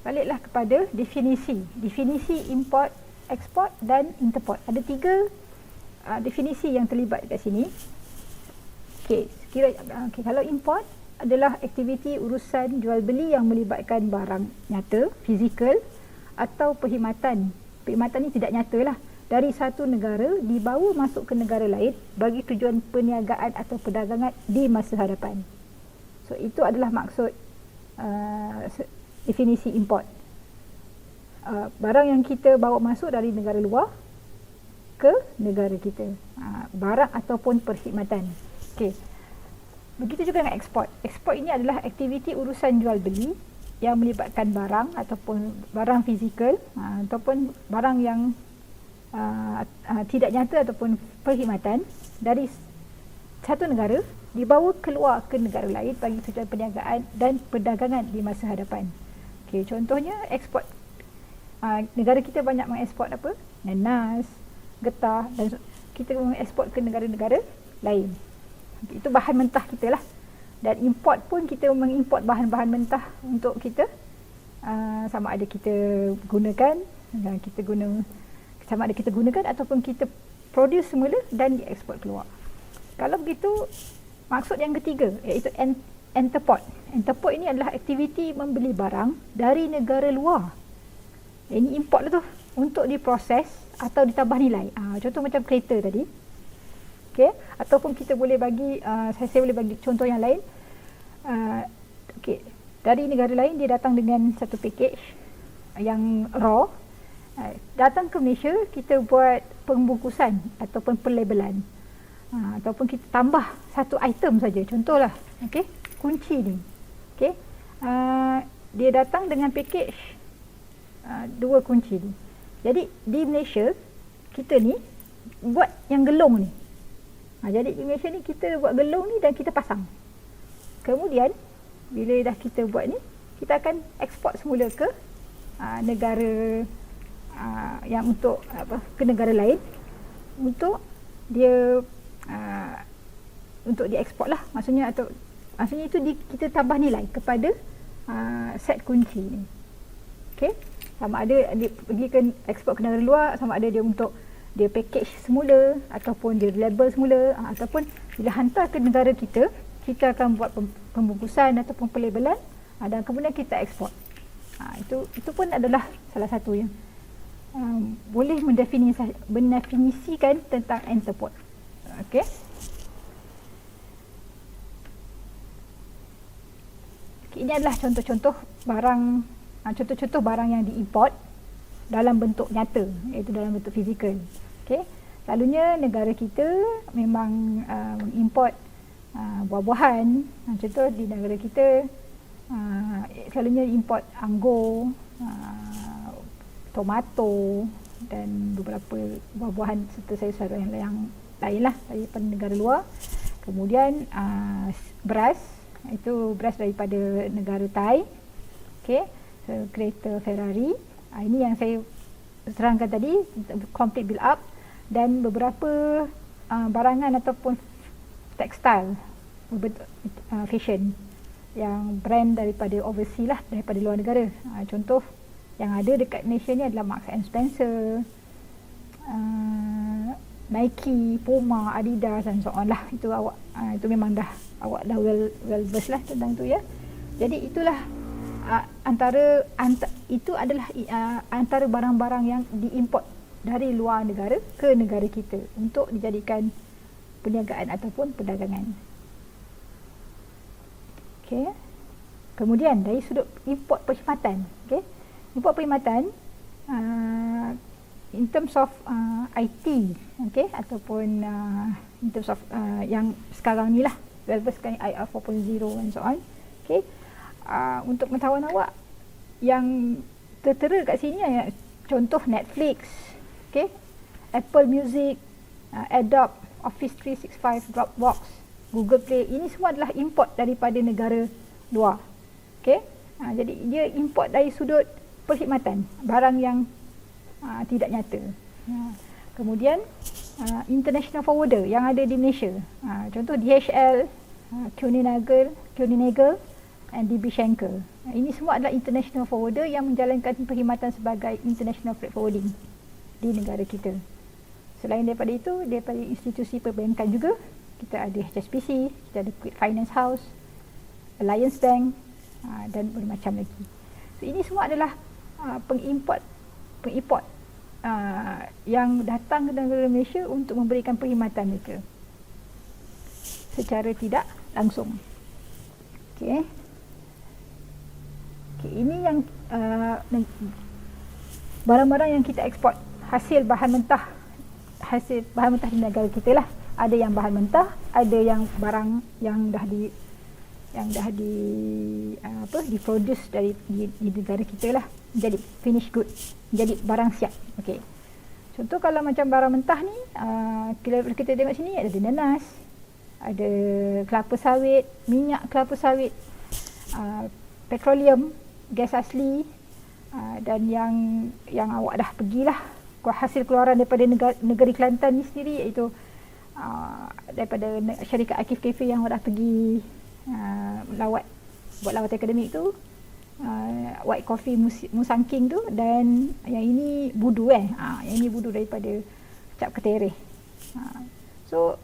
baliklah kepada definisi import, export dan interport. Ada 3 definisi yang terlibat dekat sini. Okey, kalau import adalah aktiviti urusan jual beli yang melibatkan barang nyata, fizikal atau perkhidmatan. Perkhidmatan ni tidak nyata lah. Dari satu negara dibawa masuk ke negara lain bagi tujuan perniagaan atau perdagangan di masa hadapan. So itu adalah maksud definisi import. Barang yang kita bawa masuk dari negara luar ke negara kita. Barang ataupun perkhidmatan. Okey. Begitu juga dengan ekspor. Ekspor ini adalah aktiviti urusan jual beli yang melibatkan barang ataupun barang fizikal ataupun barang yang tidak nyata ataupun perkhidmatan dari satu negara dibawa keluar ke negara lain bagi tujuan perniagaan dan perdagangan di masa hadapan. Okey, contohnya ekspor. Negara kita banyak mengeksport apa? Nanas, getah, dan kita mengeksport ke negara-negara lain. Itu bahan mentah kita lah. Dan import pun kita mengimport bahan-bahan mentah untuk kita sama ada kita gunakan ataupun kita produce semula dan dieksport keluar. Kalau begitu, maksud yang ketiga iaitu entrepot. Entrepot ini adalah aktiviti membeli barang dari negara luar. Ini import lah tu, untuk diproses atau ditambah nilai. Contoh macam kereta tadi. Okay. Ataupun kita boleh bagi, saya boleh bagi contoh yang lain. Okay. Dari negara lain dia datang dengan satu package yang raw. Datang ke Malaysia, kita buat pembungkusan ataupun pelabelan. Ataupun kita tambah satu item saja. Contohlah, okay, kunci ni. Okay. Dia datang dengan package 2 kunci ni. Jadi di Malaysia, kita ni buat yang gelung ni. Jadi di Malaysia ni kita buat gelung ni dan kita pasang. Kemudian bila dah kita buat ni, kita akan eksport semula ke negara yang untuk ke negara lain untuk dia untuk dieksport lah. Maksudnya itu kita tambah nilai kepada set kunci ni. Okey, sama ada dia pergi ke ekspor ke negara luar, sama ada dia untuk dia package semula ataupun dia label semula, ataupun bila hantar ke negara kita, kita akan buat pembungkusan ataupun pelabelan dan kemudian kita ekspor. Itu pun adalah salah satu yang boleh mendefinisikan tentang entrepot. Okey. Ini adalah contoh-contoh barang yang diimport dalam bentuk nyata, iaitu dalam bentuk fizikal. Okey. Selalunya negara kita memang mengimport buah-buahan. Contoh di negara kita selalunya import anggur, tomato dan beberapa buah-buahan serta sayur-sayuran yang lain lah daripada negara luar. Kemudian beras, itu beras daripada negara Thai. Okey. Kereta Ferrari. Ini yang saya terangkan tadi, complete build up, dan beberapa barangan ataupun tekstil fashion yang brand daripada overseas lah, daripada luar negara. Contoh yang ada dekat Malaysia ni adalah Marks and Spencer, Nike, Puma, Adidas dan so on lah. Itu itu memang awak dah well versed lah tentang tu ya. Jadi itulah itu adalah antara barang-barang yang diimport dari luar negara ke negara kita untuk dijadikan perniagaan ataupun perdagangan. Okey. Kemudian dari sudut import perkhidmatan, okey. Import perkhidmatan in terms of IT, okey, ataupun in terms of yang sekarang ni lah, sekarang IR 4.0 and so on. Okey. Untuk pengetahuan awak, yang tertera kat sini contoh Netflix, okay, Apple Music, Adobe, Office 365, Dropbox, Google Play. Ini semua adalah import daripada negara luar. Okay. Jadi dia import dari sudut perkhidmatan, barang yang tidak nyata. Kemudian international forwarder yang ada di Malaysia, contoh DHL, Kuehne+Nagel and DB Schenker. Ini semua adalah international forwarder yang menjalankan perkhidmatan sebagai international freight forwarding di negara kita. Selain daripada itu, daripada institusi perbankan juga, kita ada HSBC, kita ada Quick Finance House, Alliance Bank dan bermacam lagi. So, ini semua adalah pengimport yang datang ke negara Malaysia untuk memberikan perkhidmatan mereka secara tidak langsung. Okey. Ini yang barang-barang yang kita ekspor, hasil bahan mentah di negara kita lah. Ada yang bahan mentah, ada yang barang yang dah diproduce di negara kita lah, jadi finished good, jadi barang siap. Okey. Contoh kalau macam barang mentah ni, kita tengok sini ada nanas, ada kelapa sawit, minyak kelapa sawit, petroleum, gas asli, dan yang awak dah pergilah, hasil keluaran daripada negeri Kelantan ni sendiri, iaitu daripada syarikat Akif Cafe yang awak dah pergi buat lawatan akademik tu, White Coffee Musangking tu, dan yang ini budu yang ini budu daripada Cap Ketereh. So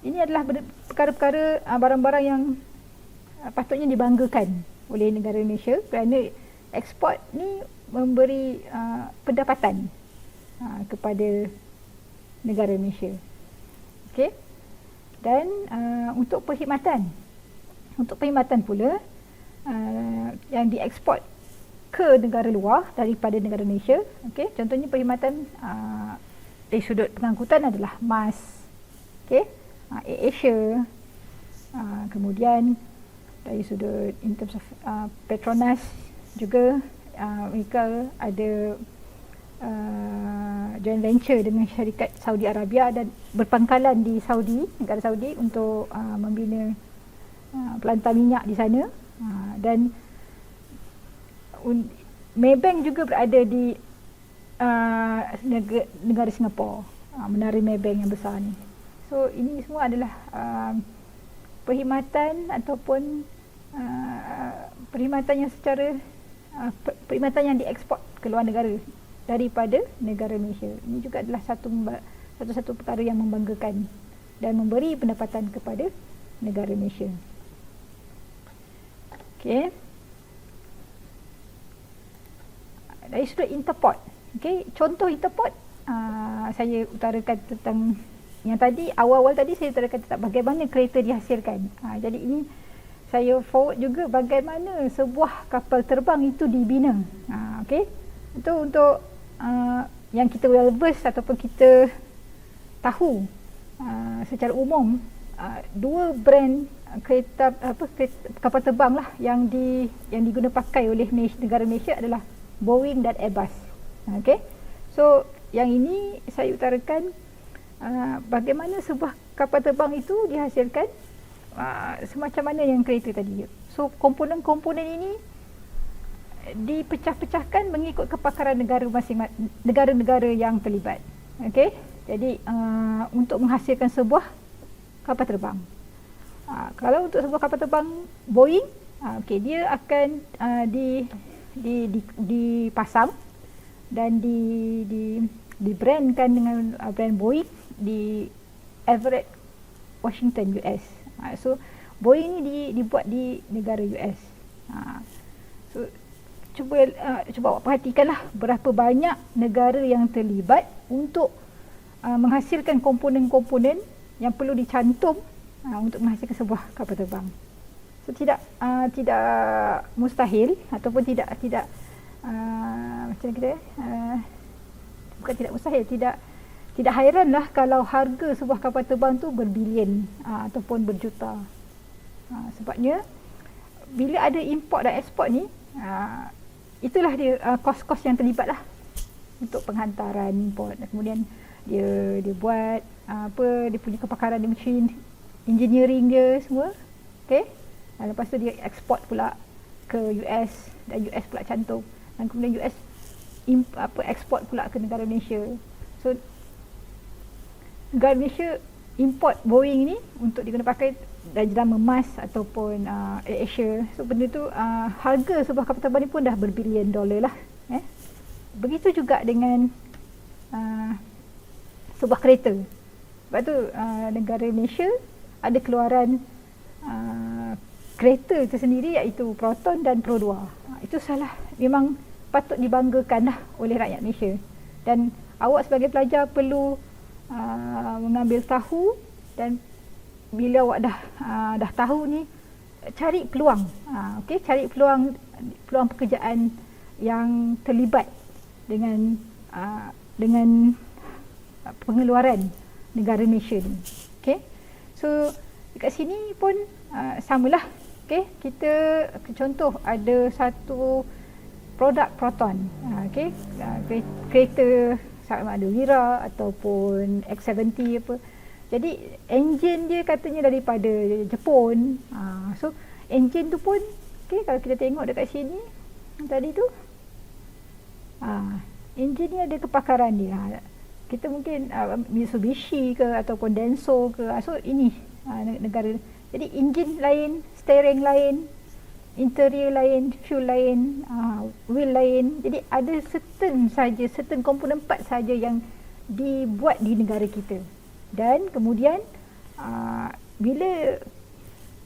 ini adalah perkara-perkara, barang-barang yang patutnya dibanggakan oleh negara Malaysia, kerana ekspor ni memberi pendapatan kepada negara Malaysia. Okey. Dan untuk perkhidmatan pula, yang diekspor ke negara luar daripada negara Malaysia. Okey, contohnya perkhidmatan dari sudut pengangkutan adalah MAS, okey, AirAsia, kemudian dari sudut in terms of Petronas juga, mereka ada joint venture dengan syarikat Saudi Arabia dan berpangkalan di Saudi, negara Saudi, untuk membina pelantar minyak di sana. Dan Maybank juga berada di negara Singapura, menara Maybank yang besar ni. So ini semua adalah perkhidmatan ataupun perkhidmatan yang secara perkhidmatan yang diekspor ke luar negara daripada negara Malaysia. Ini juga adalah satu perkara yang membanggakan dan memberi pendapatan kepada negara Malaysia. Okey. Dari sudut interport, okey, contoh interport, saya utarakan tentang yang tadi, awal-awal tadi saya utarakan tentang bagaimana kereta dihasilkan. Jadi ini saya forward juga bagaimana sebuah kapal terbang itu dibina. Okey. Itu untuk yang kita well versed ataupun kita tahu secara umum, dua brand kereta kapal terbang lah yang diguna pakai oleh negara Malaysia adalah Boeing dan Airbus. Okey. So yang ini saya utarakan bagaimana sebuah kapal terbang itu dihasilkan, semacam mana yang kereta tadi. So komponen-komponen ini dipecah-pecahkan mengikut kepakaran negara-negara yang terlibat. Okey. Jadi untuk menghasilkan sebuah kapal terbang, kalau untuk sebuah kapal terbang Boeing, okey, dia akan dipasang dan dibrandkan dengan brand Boeing di Everett, Washington, US. So Boeing ni dibuat di negara US. So cuba awak perhatikanlah berapa banyak negara yang terlibat untuk menghasilkan komponen-komponen yang perlu dicantum untuk menghasilkan sebuah kapal terbang. So tidak mustahil ataupun tidak macam kita bukan tidak mustahil, tidak hairanlah kalau harga sebuah kapal terbang tu berbilion ataupun berjuta. Sebabnya bila ada import dan ekspor ni, itulah dia kos-kos yang terlibat lah untuk penghantaran import. Kemudian dia buat dia punya kepakaran di mesin, engineering dia semua. Okey. Dan lepas tu dia ekspor pula ke US dan US pula cantum, dan kemudian US ekspor pula ke negara Malaysia. So negara Malaysia import Boeing ni untuk diguna pakai dan jenama Mars ataupun AirAsia. So benda tu harga sebuah kapal terbang ni pun dah berbilion dolar lah. Begitu juga dengan sebuah kereta. Sebab tu negara Malaysia ada keluaran kereta itu sendiri iaitu Proton dan Pro 2. Itu salah, memang patut dibanggakan lah oleh rakyat Malaysia. Dan awak sebagai pelajar perlu mengambil tahu, dan bila awak dah tahu ni, cari peluang. Cari peluang pekerjaan yang terlibat dengan pengeluaran negara Malaysia ni. So dekat sini pun samalah. Kita contoh ada satu produk Proton. Kereta sama ada Wira ataupun X70 apa. Jadi enjin dia katanya daripada Jepun. So enjin tu pun kalau kita tengok dekat sini tadi tu, enjin ni ada kepakaran dia. Kita mungkin Mitsubishi ke ataupun Denso ke. So ini negara. Jadi enjin lain, steering lain, interior lain, fuel lain, wheel lain. Jadi ada certain komponen part saja yang dibuat di negara kita. Dan kemudian bila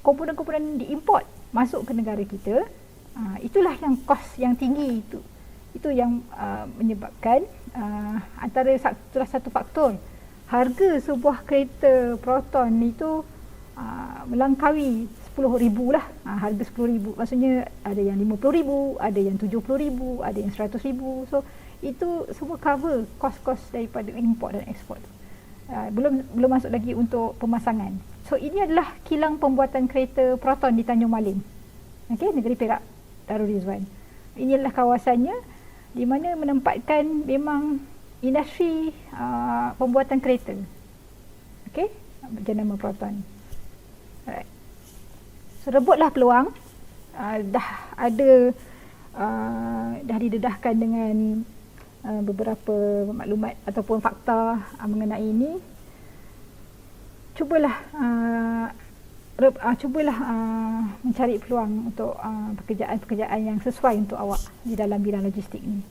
komponen-komponen diimport masuk ke negara kita, itulah yang kos yang tinggi itu. Itu yang menyebabkan itulah satu faktor. Harga sebuah kereta Proton itu melangkaui 10,000 lah. Harga 10,000, maksudnya ada yang 50,000, ada yang 70,000, ada yang 100,000. So itu semua cover kos-kos daripada import dan ekspor. Belum masuk lagi untuk pemasangan. So ini adalah kilang pembuatan kereta Proton di Tanjung Malim, negeri Perak, Darul Rizwan. Ini adalah kawasannya di mana menempatkan memang industri pembuatan kereta, jenama Proton. Alright. So rebutlah peluang. Dah didedahkan dengan beberapa maklumat ataupun fakta mengenai ini. Cubalah mencari peluang untuk pekerjaan-pekerjaan yang sesuai untuk awak di dalam bidang logistik ni.